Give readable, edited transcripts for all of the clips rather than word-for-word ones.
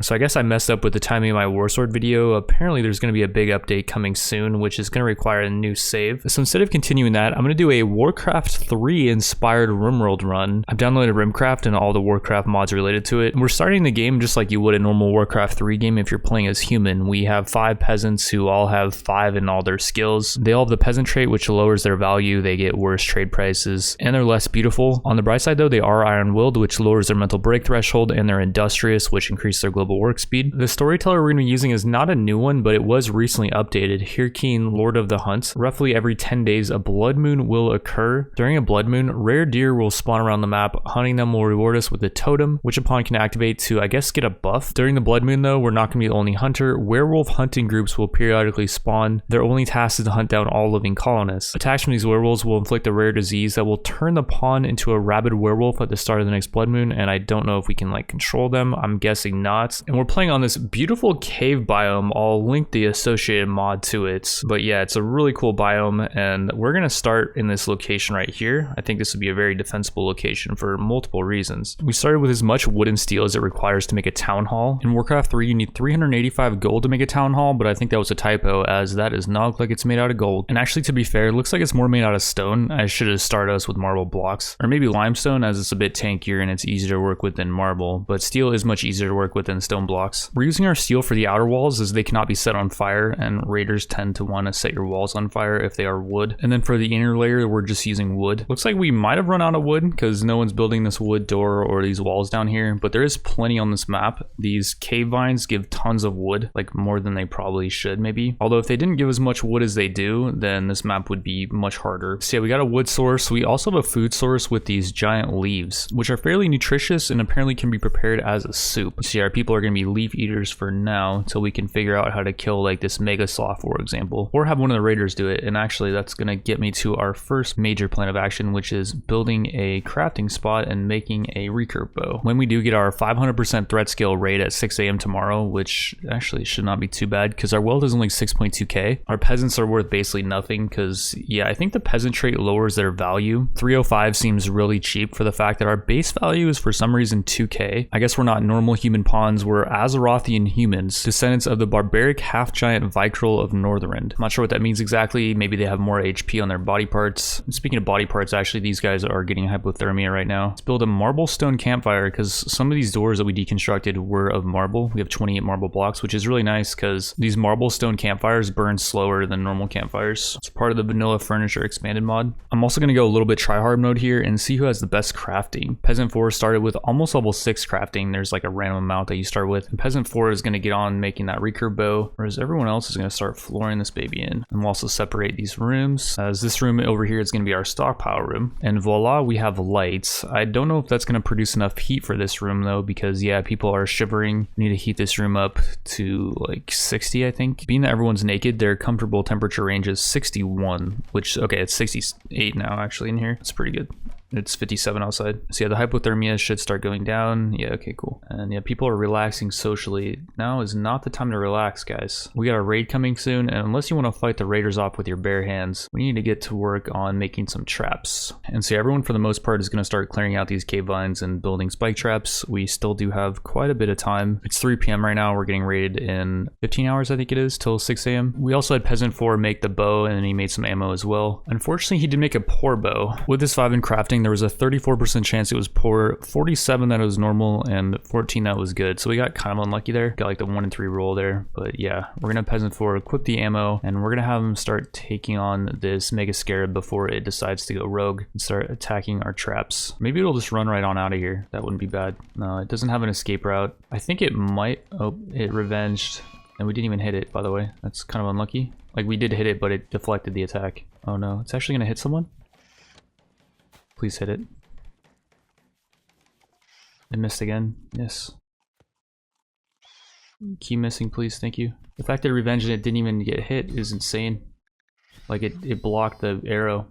So I guess I messed up with the timing of my Warsword video. Apparently there's going to be a big update coming soon, which is going to require a new save. So instead of continuing that, I'm going to do a Warcraft 3 inspired RimWorld run. I've downloaded RimCraft and all the Warcraft mods related to it. And we're starting the game just like you would a normal Warcraft 3 game if you're playing as human. We have 5 peasants who all have 5 in all their skills. They all have the peasant trait, which lowers their value. They get worse trade prices and they're less beautiful. On the bright side though, they are iron-willed, which lowers their mental break threshold, and they're industrious, which increases their global work speed. The Storyteller we're going to be using is not a new one, but it was recently updated. Hircine, Lord of the Hunt. Roughly every 10 days, a blood moon will occur. During a blood moon, rare deer will spawn around the map. Hunting them will reward us with a totem, which upon can activate to, I guess, get a buff. During the blood moon though, we're not going to be the only hunter. Werewolf hunting groups will periodically spawn. Their only task is to hunt down all living colonists. Attacks from these werewolves will inflict a rare disease that will turn the pawn into a rabid werewolf at the start of the next blood moon, and I don't know if we can like control them. I'm guessing not. And we're playing on this beautiful cave biome. I'll link the associated mod to it, but yeah, it's a really cool biome, and we're gonna start in this location right here. I think this would be a very defensible location for multiple reasons. We started with as much wood and steel as it requires to make a town hall. In Warcraft 3 you need 385 gold to make a town hall, but I think that was a typo, as that does not look like it's made out of gold. And actually, to be fair, it looks like it's more made out of stone. I should have started us with marble blocks, or maybe limestone, as it's a bit tankier and it's easier to work with than marble, but steel is much easier to work with than stone blocks. We're using our steel for the outer walls as they cannot be set on fire, and raiders tend to want to set your walls on fire if they are wood. And then for the inner layer, we're just using wood. Looks like we might have run out of wood because no one's building this wood door or these walls down here, but there is plenty on this map. These cave vines give tons of wood, like more than they probably should maybe. Although if they didn't give as much wood as they do, then this map would be much harder. So yeah, we got a wood source. We also have a food source with these giant leaves, which are fairly nutritious and apparently can be prepared as a soup. So yeah, our people are going to be leaf eaters for now until we can figure out how to kill like this mega sloth, for example, or have one of the raiders do it. And actually that's going to get me to our first major plan of action, which is building a crafting spot and making a recurve bow. When we do get our 500% threat skill raid at 6 a.m. tomorrow, which actually should not be too bad because our wealth is only 6.2k. Our peasants are worth basically nothing because yeah, I think the peasant trait lowers their value. 305 seems really cheap for the fact that our base value is for some reason 2k. I guess we're not normal human pawns, we're Azerothian humans, descendants of the barbaric half-giant Vicryl of Northrend. I'm not sure what that means exactly. Maybe they have more HP on their body parts. And speaking of body parts, actually these guys are getting hypothermia right now. Let's build a marble stone campfire because some of these doors that we deconstructed were of marble. We have 28 marble blocks, which is really nice because these marble stone campfires burn slower than normal campfires. It's part of the vanilla furniture expanded mod. I'm also going to go a little bit tryhard mode here and see who has the best crafting. Peasant 4 started with almost level 6 crafting. There's like a random amount that you start with. And Peasant 4 is going to get on making that recurve bow, whereas everyone else is going to start flooring this baby in. And we'll also separate these rooms, as this room over here is going to be our stockpile room. And voila, we have lights. I don't know if that's going to produce enough heat for this room though, because yeah, people are shivering. We need to heat this room up to like 60, I think. Being that everyone's naked, their comfortable temperature range is 61, which, okay, it's 68 now actually in here. It's pretty good. It's 57 outside. So yeah, the hypothermia should start going down. Yeah, okay, cool. And yeah, people are relaxing socially. Now is not the time to relax, guys. We got a raid coming soon, and unless you want to fight the raiders off with your bare hands, we need to get to work on making some traps. And so everyone for the most part is going to start clearing out these cave vines and building spike traps. We still do have quite a bit of time. It's 3 p.m. right now. We're getting raided in 15 hours, I think it is, till 6 a.m. We also had Peasant 4 make the bow, and then he made some ammo as well. Unfortunately, he did make a poor bow. With this 5 in crafting, there was a 34% chance it was poor, 47 that it was normal, and 14 that was good. So we got kind of unlucky there. Got like the 1 in 3 roll there. But yeah, we're gonna have Peasant 4 equip the ammo, and we're gonna have him start taking on this mega scarab before it decides to go rogue and start attacking our traps. Maybe it'll just run right on out of here. That wouldn't be bad. No, it doesn't have an escape route. I think it might. Oh, it revenged. And we didn't even hit it, by the way. That's kind of unlucky. Like, we did hit it, but it deflected the attack. Oh no, it's actually gonna hit someone? Please hit it. It missed again. Yes. Keep missing, please. Thank you. The fact that it revenged and it didn't even get hit is insane. Like, it blocked the arrow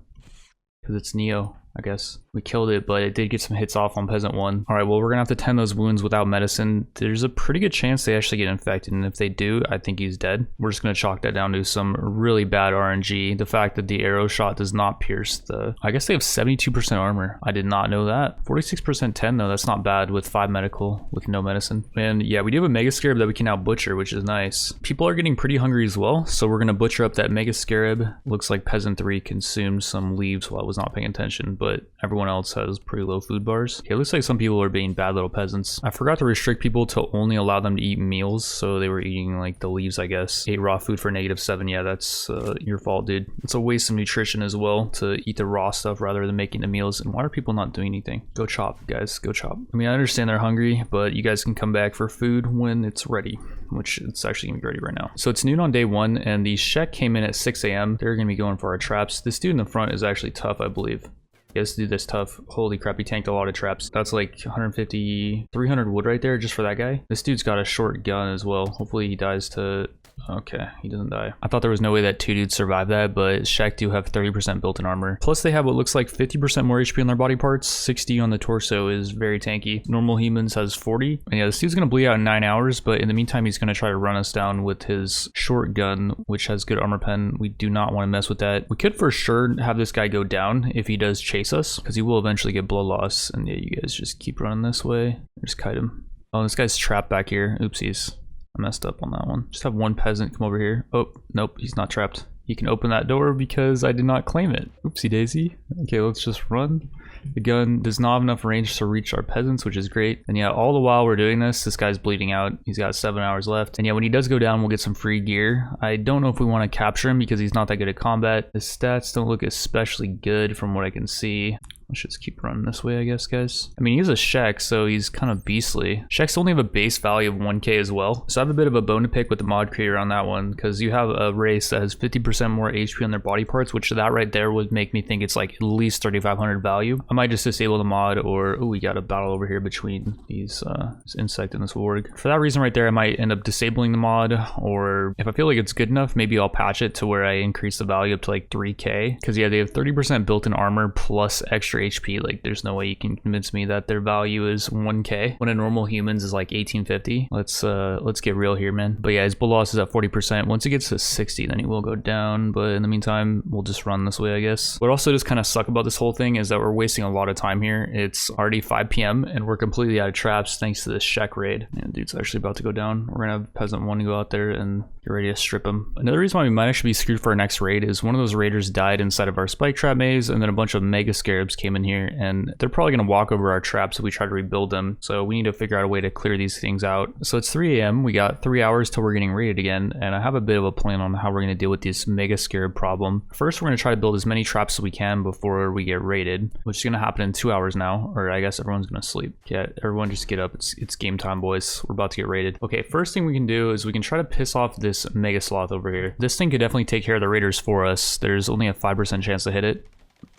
because it's Neo. I guess. We killed it, but it did get some hits off on Peasant 1. All right, well, we're gonna have to tend those wounds without medicine. There's a pretty good chance they actually get infected, and if they do, I think he's dead. We're just gonna chalk that down to some really bad RNG. The fact that the arrow shot does not pierce the... I guess they have 72% armor. I did not know that. 46% 10 though, that's not bad with 5 medical, with no medicine. And yeah, we do have a Mega Scarab that we can now butcher, which is nice. People are getting pretty hungry as well, so we're gonna butcher up that Mega Scarab. Looks like Peasant 3 consumed some leaves while I was not paying attention, but everyone else has pretty low food bars. Okay, it looks like some people are being bad little peasants. I forgot to restrict people to only allow them to eat meals, so they were eating like the leaves, I guess. Ate raw food for -7. Yeah, that's your fault, dude. It's a waste of nutrition as well to eat the raw stuff rather than making the meals. And why are people not doing anything? Go chop, guys, go chop. I mean, I understand they're hungry, but you guys can come back for food when it's ready, which it's actually gonna be ready right now. So it's noon on day 1, and the Shek came in at 6 a.m. They're gonna be going for our traps. This dude in the front is actually tough, I believe. Yeah, this dude that's tough. Holy crap, he tanked a lot of traps. That's like 150, 300 wood right there just for that guy. This dude's got a short gun as well. Hopefully he dies to... Okay, he doesn't die. I thought there was no way that 2 dudes survived that, but Shek do have 30% built-in armor. Plus they have what looks like 50% more HP on their body parts. 60 on the torso is very tanky. Normal humans has 40. And yeah, this dude's gonna bleed out in 9 hours, but in the meantime, he's gonna try to run us down with his short gun, which has good armor pen. We do not want to mess with that. We could for sure have this guy go down if he does chase us, because he will eventually get blood loss. And yeah, you guys just keep running this way. Just kite him. Oh, this guy's trapped back here. Oopsies. I messed up on that one. Just have one peasant come over here. Oh, nope, he's not trapped. He can open that door because I did not claim it. Oopsie daisy. Okay, let's just run. The gun does not have enough range to reach our peasants, which is great. And yeah, all the while we're doing this guy's bleeding out. He's got 7 hours left. And yeah, when he does go down, we'll get some free gear. I don't know if we want to capture him because he's not that good at combat. His stats don't look especially good from what I can see. Let's just keep running this way, I guess, guys. I mean, he's a Shek, so he's kind of beastly. Sheks only have a base value of 1k as well. So I have a bit of a bone to pick with the mod creator on that one, because you have a race that has 50% more HP on their body parts, which that right there would make me think it's like at least 3,500 value. I might just disable the mod, or, oh, we got a battle over here between these this insect and this warg. For that reason right there, I might end up disabling the mod, or if I feel like it's good enough, maybe I'll patch it to where I increase the value up to like 3k. Because yeah, they have 30% built-in armor plus extra HP. Like there's no way you can convince me that their value is 1k when a normal humans is like 1850. Let's get real here, man. But yeah, his blood loss is at 40%. Once it gets to 60, then he will go down, but in the meantime we'll just run this way, I guess. What also does kind of suck about this whole thing is that we're wasting a lot of time here. It's already 5 p.m. and we're completely out of traps thanks to this Shek raid. And dude's actually about to go down. We're gonna have Peasant 1 go out there and get ready to strip him. Another reason why we might actually be screwed for our next raid is one of those raiders died inside of our spike trap maze, and then a bunch of Mega Scarabs came in here, and they're probably going to walk over our traps if we try to rebuild them. So we need to figure out a way to clear these things out. So it's 3 a.m. We got 3 hours till we're getting raided again, and I have a bit of a plan on how we're going to deal with this Mega Scarab problem. First, we're going to try to build as many traps as we can before we get raided, which is going to happen in 2 hours now, or I guess everyone's going to sleep. Yeah, everyone just get up. It's game time, boys. We're about to get raided. Okay, first thing we can do is we can try to piss off this Mega Sloth over here. This thing could definitely take care of the raiders for us. There's only a 5% chance to hit it.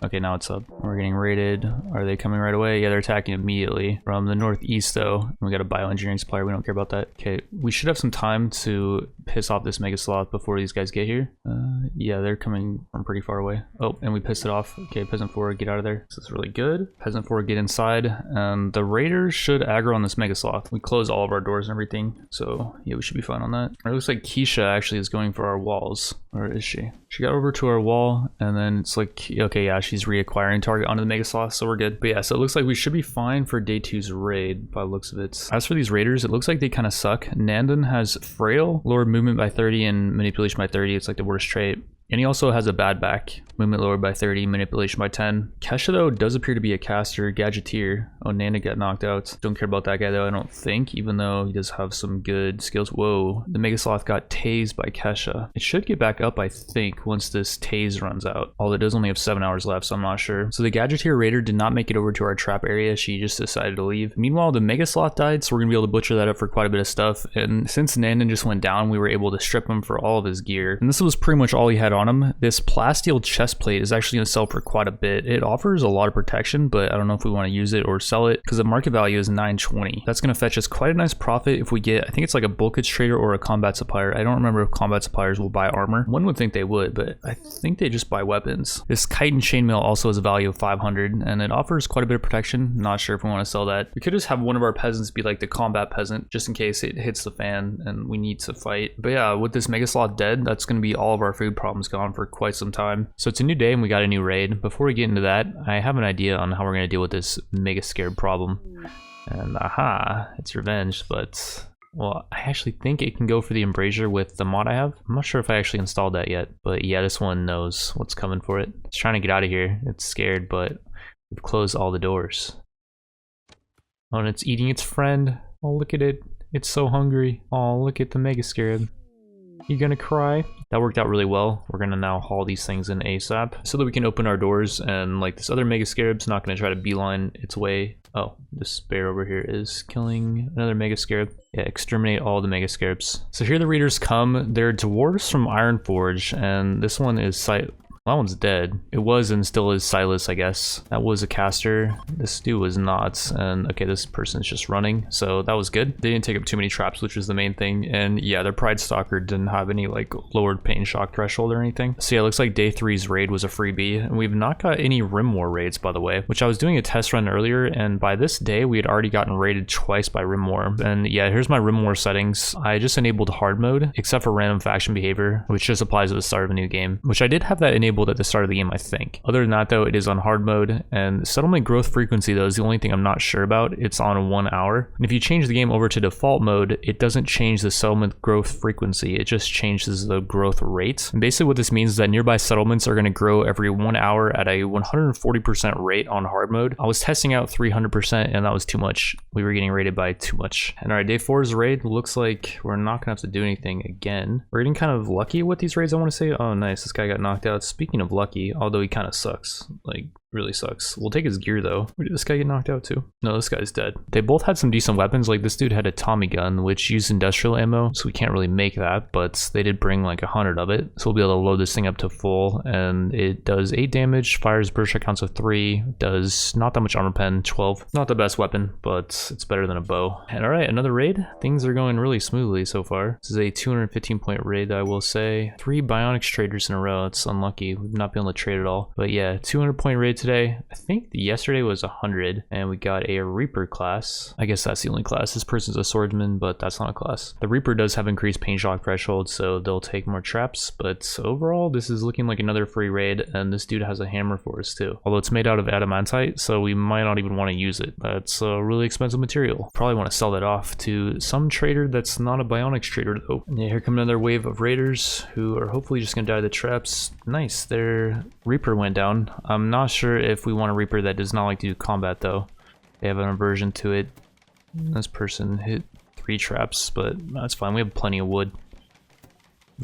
Okay, now it's up. We're getting raided. Are they coming right away? Yeah, they're attacking immediately from the northeast, though. We got a bioengineering supplier. We don't care about that. Okay, we should have some time to piss off this Mega Sloth before these guys get here. Yeah, they're coming from pretty far away. Oh, and we pissed it off. Okay, Peasant 4, get out of there. This is really good. Peasant 4, get inside. And the raiders should aggro on this Mega Sloth. We close all of our doors and everything, so yeah, we should be fine on that. It looks like Keisha actually is going for our walls. Or is she? She got over to our wall, and then it's like, okay, yeah, she's reacquiring target onto the Mega Sloth, so we're good. But yeah, so it looks like we should be fine for day 2's raid by the looks of it. As for these raiders, it looks like they kind of suck. Nandan has frail, lowered movement by 30, and manipulation by 30. It's like the worst trait. And he also has a bad back. Movement lowered by 30, manipulation by 10. Kesha, though, does appear to be a caster, gadgeteer. Oh, Nanda got knocked out. Don't care about that guy, though, I don't think, even though he does have some good skills. Whoa, the Mega Sloth got tased by Kesha. It should get back up, I think, once this tase runs out. Although it does only have 7 hours left, so I'm not sure. So the gadgeteer raider did not make it over to our trap area. She just decided to leave. Meanwhile, the Mega Sloth died, so we're gonna be able to butcher that up for quite a bit of stuff. And since Nandan just went down, we were able to strip him for all of his gear. And this was pretty much all he had on him. This plasteel chest plate is actually going to sell for quite a bit. It offers a lot of protection, but I don't know if we want to use it or sell sell it because the market value is 920. That's going to fetch us quite a nice profit if we get, I think it's like a bulkage trader or a combat supplier. I don't remember if combat suppliers will buy armor. One would think they would, but I think they just buy weapons. This kite and chainmail also has a value of 500 and it offers quite a bit of protection. Not sure if we want to sell that. We could just have one of our peasants be like the combat peasant just in case it hits the fan and we need to fight. But yeah, with this mega sloth dead, that's going to be all of our food problems gone for quite some time. So it's a new day and we got a new raid. Before we get into that, I have an idea on how we're going to deal with this mega scared problem. And aha, it's revenge, but well, I actually think it can go for the embrasure with the mod I have. I'm not sure if I actually installed that yet, but yeah, this one knows what's coming for it. It's trying to get out of here. It's scared, but we've closed all the doors. Oh, and it's eating its friend. Oh, look at it. It's so hungry. Oh, look at the mega scarab. You gonna cry? That worked out really well. We're gonna now haul these things in ASAP so that we can open our doors and like this other mega scarab's not gonna try to beeline its way. Oh, this bear over here is killing another mega scarab. Yeah, exterminate all the mega scarabs. So here the raiders come. They're dwarves from Ironforge, and this one is that one's dead. It was and still is Silas, I guess. That was a caster. This dude was not. And okay, this person's just running. So that was good. They didn't take up too many traps, which was the main thing. And yeah, their Pride Stalker didn't have any like lowered pain shock threshold or anything. So yeah, it looks like day 3's raid was a freebie. And we've not got any RimWar raids, by the way, which I was doing a test run earlier. And by this day, we had already gotten raided twice by RimWar. And yeah, here's my RimWar settings. I just enabled hard mode, except for random faction behavior, which just applies at the start of a new game, which I did have that enabled at the start of the game, I think. Other than that though, it is on hard mode, and settlement growth frequency though is the only thing I'm not sure about. It's on 1 hour, and if you change the game over to default mode, it doesn't change the settlement growth frequency, it just changes the growth rate. And basically what this means is that nearby settlements are going to grow every 1 hour at a 140% rate on hard mode. I was testing out 300% and that was too much. We were getting raided by too much. And alright, day 4's raid looks like we're not gonna have to do anything again. We're getting kind of lucky with these raids, I want to say. Oh nice, this guy got knocked out. Speaking of lucky, although he kind of sucks, like really sucks. We'll take his gear though. Where did this guy get knocked out too? No, this guy's dead. They both had some decent weapons. Like this dude had a Tommy gun, which used industrial ammo, so we can't really make that, but they did bring like 100 of it. So we'll be able to load this thing up to full, and it does 8 damage, fires burst shot counts of 3, does not that much armor pen, 12. Not the best weapon, but it's better than a bow. And all right, another raid. Things are going really smoothly so far. This is a 215 point raid, I will say. 3 bionics traders in a row. It's unlucky. We've not been able to trade at all. But yeah, 200 point raid today. I think yesterday was 100, and we got a Reaper class. I guess that's the only class. This person's a swordsman, but that's not a class. The Reaper does have increased pain shock threshold, so they'll take more traps, but overall, this is looking like another free raid, and this dude has a hammer for us too. Although it's made out of adamantite, so we might not even want to use it. That's a really expensive material. Probably want to sell that off to some trader that's not a bionics trader though. And yeah, here come another wave of raiders who are hopefully just gonna die to the traps. Nice, their Reaper went down. I'm not sure if we want a Reaper that does not like to do combat though. They have an aversion to it. This person hit 3 traps, but that's fine. We have plenty of wood.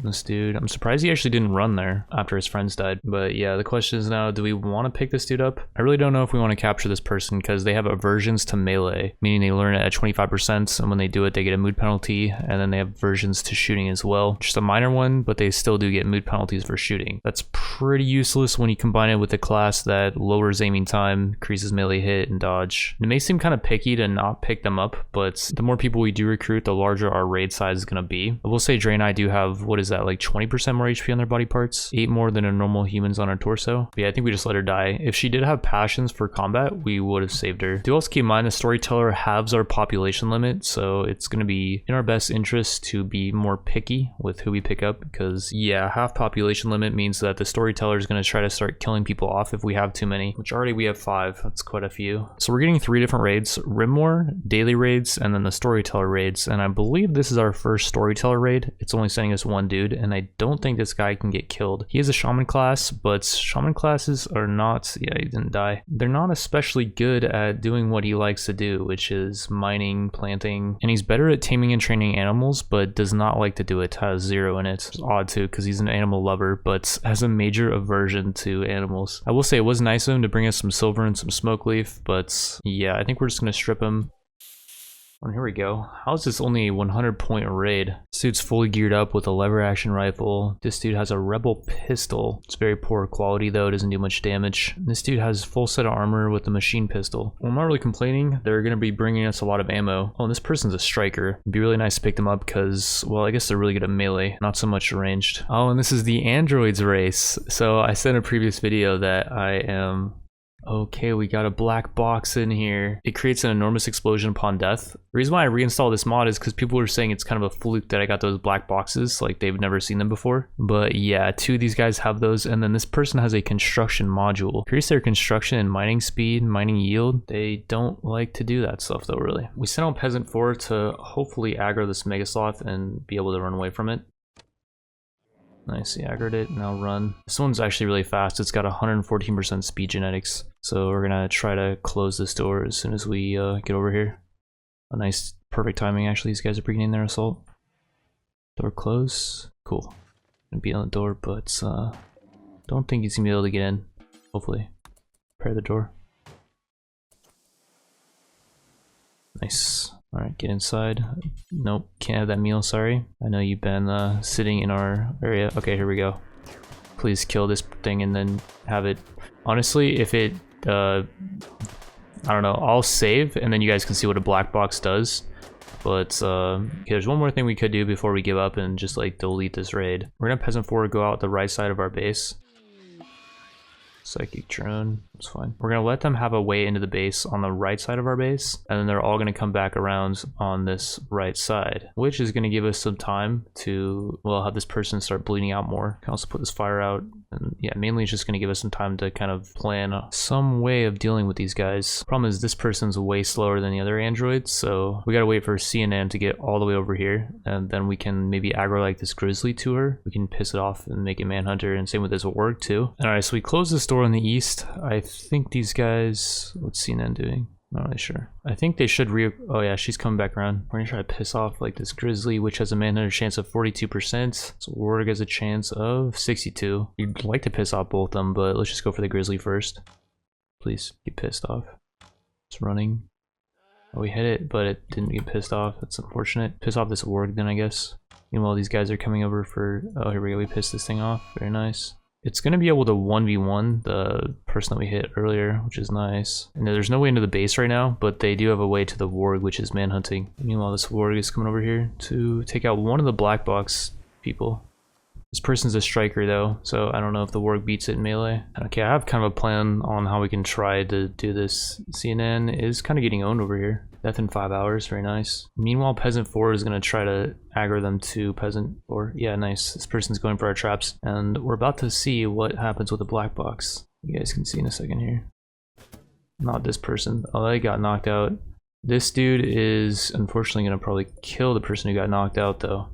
This dude, I'm surprised he actually didn't run there after his friends died. But yeah, the question is now, do we want to pick this dude up? I really don't know if we want to capture this person because they have aversions to melee, meaning they learn it at 25%, and when they do it, they get a mood penalty, and then they have aversions to shooting as well. Just a minor one, but they still do get mood penalties for shooting. That's pretty useless when you combine it with a class that lowers aiming time, increases melee hit and dodge. It may seem kind of picky to not pick them up, but the more people we do recruit, the larger our raid size is going to be. I will say Dre and I do have, what is that, like 20% more HP on their body parts, 8 more than a normal humans on our torso. But yeah, I think we just let her die. If she did have passions for combat, we would have saved her. Do also keep in mind the Storyteller halves our population limit, so it's going to be in our best interest to be more picky with who we pick up, because yeah, half population limit means that the Storyteller is going to try to start killing people off if we have too many, which already we have 5. That's quite a few. So we're getting 3 different raids: RimWar, daily raids, and then the Storyteller raids. And I believe this is our first Storyteller raid. It's only sending us 1 dude, and I don't think this guy can get killed. He is a shaman class, but shaman classes are not, yeah, he didn't die. They're not especially good at doing what he likes to do, which is mining, planting, and he's better at taming and training animals, but does not like to do it, has 0 in it. It's odd too, because he's an animal lover, but has a major aversion to animals. I will say it was nice of him to bring us some silver and some smoke leaf, but yeah, I think we're just gonna strip him. Oh, here we go. How is this only a 100-point raid? This dude's fully geared up with a lever action rifle. This dude has a rebel pistol. It's very poor quality though, it doesn't do much damage. This dude has full set of armor with a machine pistol. Well, I'm not really complaining. They're going to be bringing us a lot of ammo. Oh, and this person's a striker. It'd be really nice to pick them up because, well, I guess they're really good at melee, not so much ranged. Oh, and this is the androids race. So I said in a previous video that I am... Okay, we got a black box in here. It creates an enormous explosion upon death. The reason why I reinstalled this mod is because people were saying it's kind of a fluke that I got those black boxes, like they've never seen them before. But yeah, 2 of these guys have those, and then this person has a construction module. Increase their construction and mining speed, mining yield. They don't like to do that stuff though, really. We sent out Peasant 4 to hopefully aggro this Mega Sloth and be able to run away from it. Nice, he aggroed it, now run. This one's actually really fast. It's got 114% speed genetics. So we're gonna try to close this door as soon as we get over here. A nice, perfect timing actually. These guys are beginning their assault. Door close. Cool. Gonna be on the door, but don't think he's gonna be able to get in. Hopefully. Prepare the door. Nice. Alright, get inside. Nope, can't have that meal, sorry. I know you've been sitting in our area. Okay, here we go. Please kill this thing and then have it. Honestly, if it, I don't know, I'll save and then you guys can see what a black box does. But okay, there's one more thing we could do before we give up and just like delete this raid. We're gonna Peasant 4 go out the right side of our base. Psychic drone, it's fine. We're gonna let them have a way into the base on the right side of our base, and then they're all gonna come back around on this right side, which is gonna give us some time to, well, have this person start bleeding out more. Can also put this fire out, and yeah, mainly it's just gonna give us some time to kind of plan some way of dealing with these guys. Problem is this person's way slower than the other androids, so we gotta wait for CNN to get all the way over here, and then we can maybe aggro like this grizzly to her. We can piss it off and make it manhunter, and same with this org too. Alright, so we close this door on the east. I think these guys, what's CNN doing? Not really sure. I think they should oh yeah, she's coming back around. We're gonna try to piss off like this grizzly, which has a manhunter chance of 42%. So org has a chance of 62. You'd like to piss off both of them, but let's just go for the grizzly first. Please get pissed off. It's running. Oh, we hit it, but it didn't get pissed off. That's unfortunate. Piss off this org then, I guess. Meanwhile, these guys are coming over for, oh, here we go. We pissed this thing off. Very nice. It's going to be able to 1v1 the person that we hit earlier, which is nice. And there's no way into the base right now, but they do have a way to the warg, which is manhunting. Meanwhile, this warg is coming over here to take out one of the black box people. This person's a striker though, so I don't know if the warg beats it in melee. Okay, I have kind of a plan on how we can try to do this. CNN is kind of getting owned over here. Death in 5 hours, very nice. Meanwhile, Peasant 4 is going to try to aggro them to Peasant 4. Yeah, nice. This person's going for our traps. And we're about to see what happens with the black box. You guys can see in a second here. Not this person. Oh, they got knocked out. This dude is unfortunately going to probably kill the person who got knocked out though.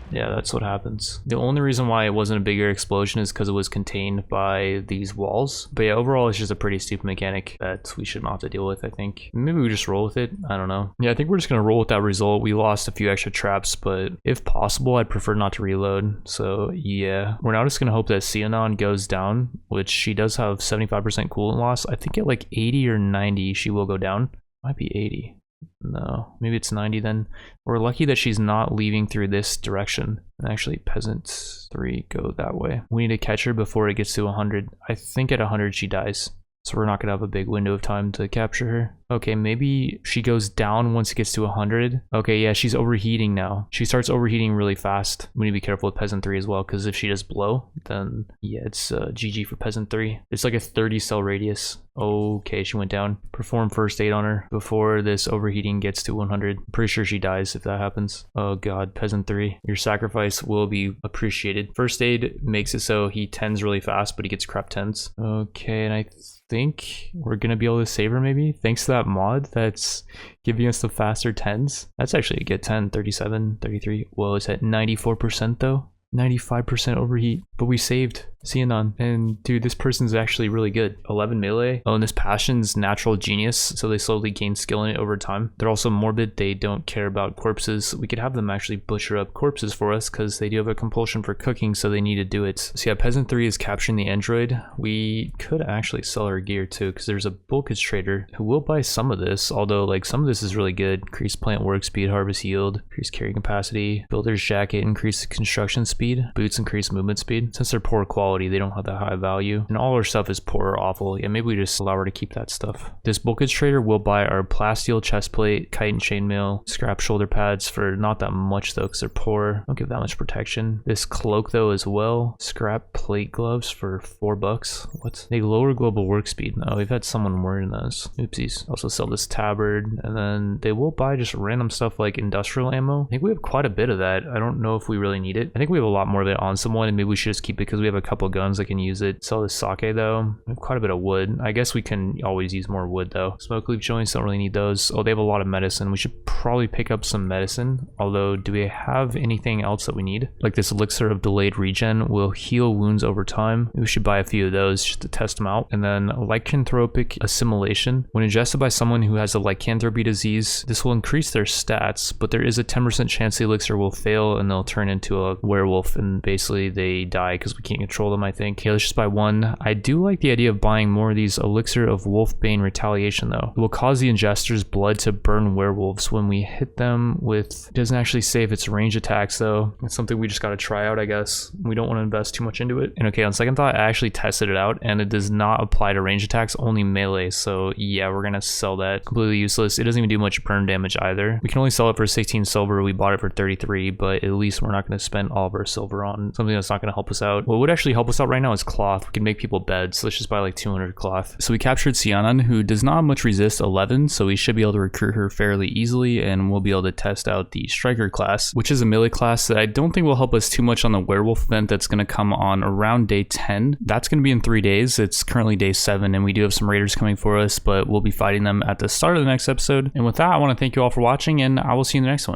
Yeah, that's what happens. The only reason why it wasn't a bigger explosion is because it was contained by these walls. But yeah, overall, it's just a pretty stupid mechanic that we should not have to deal with, I think. Maybe we just roll with it. I don't know. Yeah, I think we're just going to roll with that result. We lost a few extra traps, but if possible, I'd prefer not to reload. So yeah, we're now just going to hope that Sionon goes down, which she does have 75% coolant loss. I think at like 80 or 90, she will go down. Might be 80. No, maybe it's 90 then. We're lucky that she's not leaving through this direction. And actually, Peasant 3 go that way. We need to catch her before it gets to 100. I think at 100 she dies. So we're not going to have a big window of time to capture her. Okay, maybe she goes down once it gets to 100. Okay, yeah, she's overheating now. She starts overheating really fast. We need to be careful with Peasant 3 as well, because if she does blow, then yeah, it's GG for Peasant 3. It's like a 30 cell radius. Okay, she went down. Perform first aid on her before this overheating gets to 100. I'm pretty sure she dies if that happens. Oh god, Peasant 3. Your sacrifice will be appreciated. First aid makes it so he tens really fast, but he gets crap tens. Okay, and I think we're gonna be able to save her maybe, thanks to that mod that's giving us the faster tens. That's actually a good 10, 37, 33. Whoa, it's at 94% though. 95% overheat, but we saved Xenon. And dude, this person's actually really good. 11 melee. Oh, and this passion's natural genius, so they slowly gain skill in it over time. They're also morbid. They don't care about corpses. We could have them actually butcher up corpses for us because they do have a compulsion for cooking, so they need to do it. So yeah, Peasant 3 is capturing the android. We could actually sell our gear too, because there's a bulkage trader who will buy some of this, although like some of this is really good. Increase plant work speed, harvest yield, increase carrying capacity, builder's jacket, increase construction speed, boots increase movement speed. Since they're poor quality, they don't have that high value, and all our stuff is poor or awful. Yeah, maybe we just allow her to keep that stuff. This bulkage trader will buy our plasteel chest plate, kite and chainmail, scrap shoulder pads for not that much though, because they're poor. Don't give that much protection. This cloak though as well. Scrap plate gloves for $4. What? They lower global work speed. No, we've had someone wearing those. Oopsies. Also sell this tabard, and then they will buy just random stuff like industrial ammo. I think we have quite a bit of that. I don't know if we really need it. I think we have a lot more of it on someone, and maybe we should just keep it because we have a couple guns that can use it. Sell this sake though. We have quite a bit of wood. I guess we can always use more wood though. Smoke leaf joints, don't really need those. Oh, they have a lot of medicine. We should probably pick up some medicine. Although, do we have anything else that we need? Like this elixir of delayed regen will heal wounds over time. We should buy a few of those just to test them out. And then lycanthropic assimilation. When ingested by someone who has a lycanthropy disease, this will increase their stats, but there is a 10% chance the elixir will fail and they'll turn into a werewolf, and basically they die because we can't control them, I think. Okay, let's just buy one. I do like the idea of buying more of these elixir of wolfbane retaliation though. It will cause the ingester's blood to burn werewolves when we hit them with... It doesn't actually say if it's range attacks though. It's something we just gotta try out, I guess. We don't want to invest too much into it. And okay, on second thought, I actually tested it out and it does not apply to range attacks, only melee. So yeah, we're gonna sell that. Completely useless. It doesn't even do much burn damage either. We can only sell it for 16 silver. We bought it for 33, but at least we're not gonna spend all of our silver on something that's not gonna help us out. What would actually help us out right now is cloth. We can make people beds, so let's just buy like 200 cloth. So we captured Sianan, who does not much resist 11, so we should be able to recruit her fairly easily, and we'll be able to test out the striker class, which is a melee class that I don't think will help us too much on the werewolf event that's going to come on around day 10. That's going to be in 3 days. It's currently day 7, and we do have some raiders coming for us, but we'll be fighting them at the start of the next episode. And with that, I want to thank you all for watching, and I will see you in the next one.